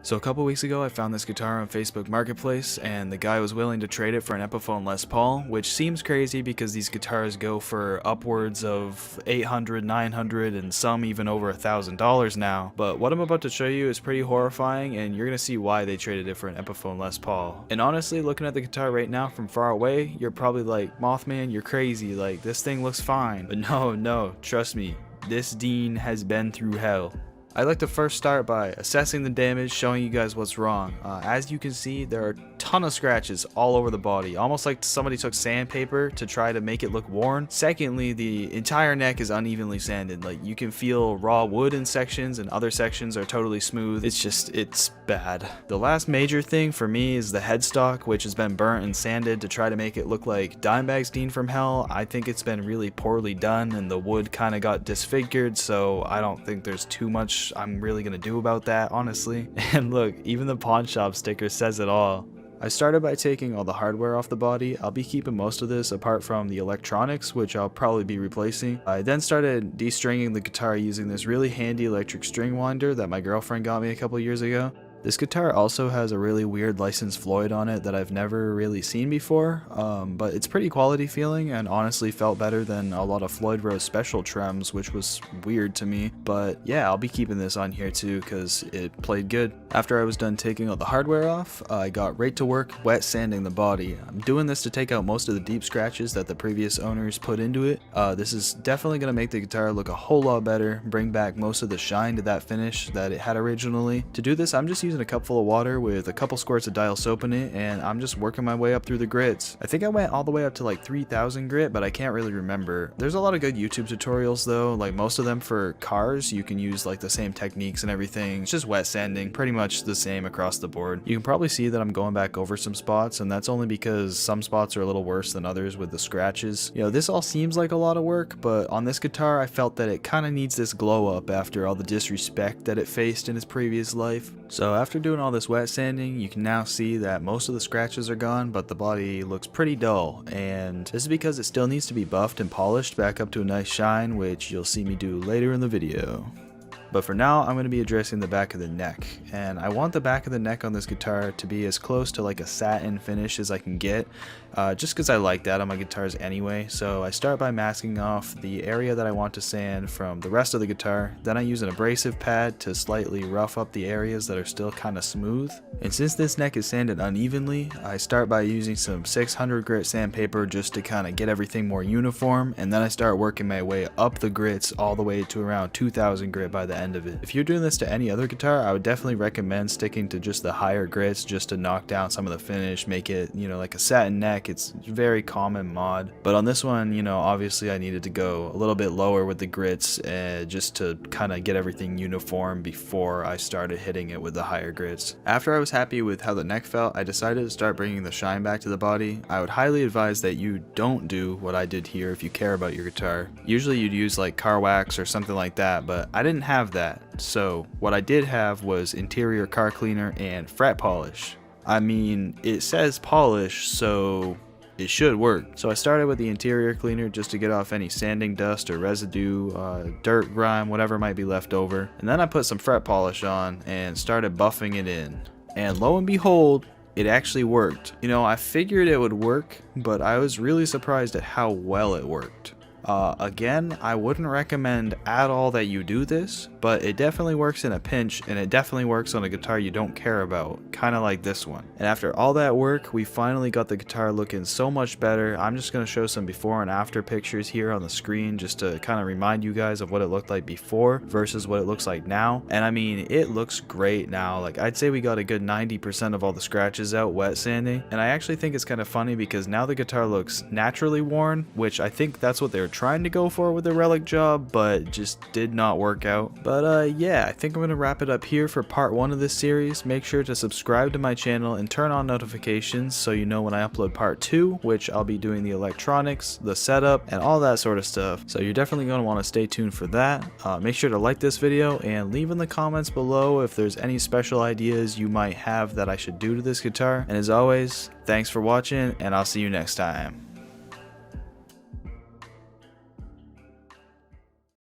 So a couple weeks ago I found this guitar on Facebook Marketplace and the guy was willing to trade it for an Epiphone Les Paul, which seems crazy because these guitars go for upwards of $800, $900 and some even over $1,000 now. But what I'm about to show you is pretty horrifying and you're gonna see why they traded it for an Epiphone Les Paul. And honestly, looking at the guitar right now from far away, you're probably like, Mothman, you're crazy, like this thing looks fine. But no, trust me, this Dean has been through hell. I'd like to first start by assessing the damage, showing you guys what's wrong. As you can see, there are a ton of scratches all over the body, almost like somebody took sandpaper to try to make it look worn. Secondly, the entire neck is unevenly sanded. Like, you can feel raw wood in sections and other sections are totally smooth. It's bad. The last major thing for me is the headstock, which has been burnt and sanded to try to make it look like Dimebag's Dean from Hell. I think it's been really poorly done and the wood kind of got disfigured, so I don't think there's too much I'm really gonna do about that, honestly. And look, even the pawn shop sticker says it all. I started by taking all the hardware off the body. I'll be keeping most of this apart from the electronics, which I'll probably be replacing. I then started de-stringing the guitar using this really handy electric string winder that my girlfriend got me a couple years ago. This guitar also has a really weird licensed Floyd on it that I've never really seen before, but it's pretty quality feeling and honestly felt better than a lot of Floyd Rose special trems, which was weird to me. But yeah, I'll be keeping this on here too because it played good. After I was done taking all the hardware off, I got right to work wet sanding the body. I'm doing this to take out most of the deep scratches that the previous owners put into it. This is definitely going to make the guitar look a whole lot better, bring back most of the shine to that finish that it had originally. To do this, I'm just using a cup full of water with a couple squirts of dial soap in it, and I'm just working my way up through the grits. I think I went all the way up to like 3,000 grit, but I can't really remember. There's a lot of good YouTube tutorials though, like most of them for cars. You can use like the same techniques and everything. It's just wet sanding, pretty much the same across the board. You can probably see that I'm going back over some spots, and that's only because some spots are a little worse than others with the scratches. You know, this all seems like a lot of work, but on this guitar I felt that it kind of needs this glow up after all the disrespect that it faced in its previous life. So after doing all this wet sanding, you can now see that most of the scratches are gone, but the body looks pretty dull, and this is because it still needs to be buffed and polished back up to a nice shine, which you'll see me do later in the video. But for now, I'm going to be addressing the back of the neck, and I want the back of the neck on this guitar to be as close to like a satin finish as I can get, just because I like that on my guitars anyway. So I start by masking off the area that I want to sand from the rest of the guitar, then I use an abrasive pad to slightly rough up the areas that are still kind of smooth. And since this neck is sanded unevenly, I start by using some 600 grit sandpaper just to kind of get everything more uniform, and then I start working my way up the grits all the way to around 2,000 grit by the end of it. If you're doing this to any other guitar, I would definitely recommend sticking to just the higher grits just to knock down some of the finish, make it, you know, like a satin neck. It's a very common mod. But on this one, you know, obviously I needed to go a little bit lower with the grits just to kind of get everything uniform before I started hitting it with the higher grits. After I was happy with how the neck felt, I decided to start bringing the shine back to the body. I would highly advise that you don't do what I did here if you care about your guitar. Usually you'd use like car wax or something like that, but I didn't have that. So what I did have was interior car cleaner and fret polish. I mean, it says polish, so it should work. So I started with the interior cleaner just to get off any sanding dust or residue, dirt, grime, whatever might be left over. And then I put some fret polish on and started buffing it in. And lo and behold, it actually worked. You know, I figured it would work, but I was really surprised at how well it worked. Again, I wouldn't recommend at all that you do this, but it definitely works in a pinch, and it definitely works on a guitar you don't care about, kind of like this one. And after all that work, we finally got the guitar looking so much better. I'm just going to show some before and after pictures here on the screen just to kind of remind you guys of what it looked like before versus what it looks like now. And I mean, it looks great now. Like, I'd say we got a good 90% of all the scratches out wet sanding, and I actually think it's kind of funny because now the guitar looks naturally worn, which I think that's what they were trying to go for with the Relic job, but just did not work out. But yeah, I think I'm gonna wrap it up here for part 1 of this series. Make sure to subscribe to my channel and turn on notifications so you know when I upload part 2, which I'll be doing the electronics, the setup, and all that sort of stuff. So you're definitely gonna want to stay tuned for that. Make sure to like this video and leave in the comments below if there's any special ideas you might have that I should do to this guitar. And as always, thanks for watching, and I'll see you next time.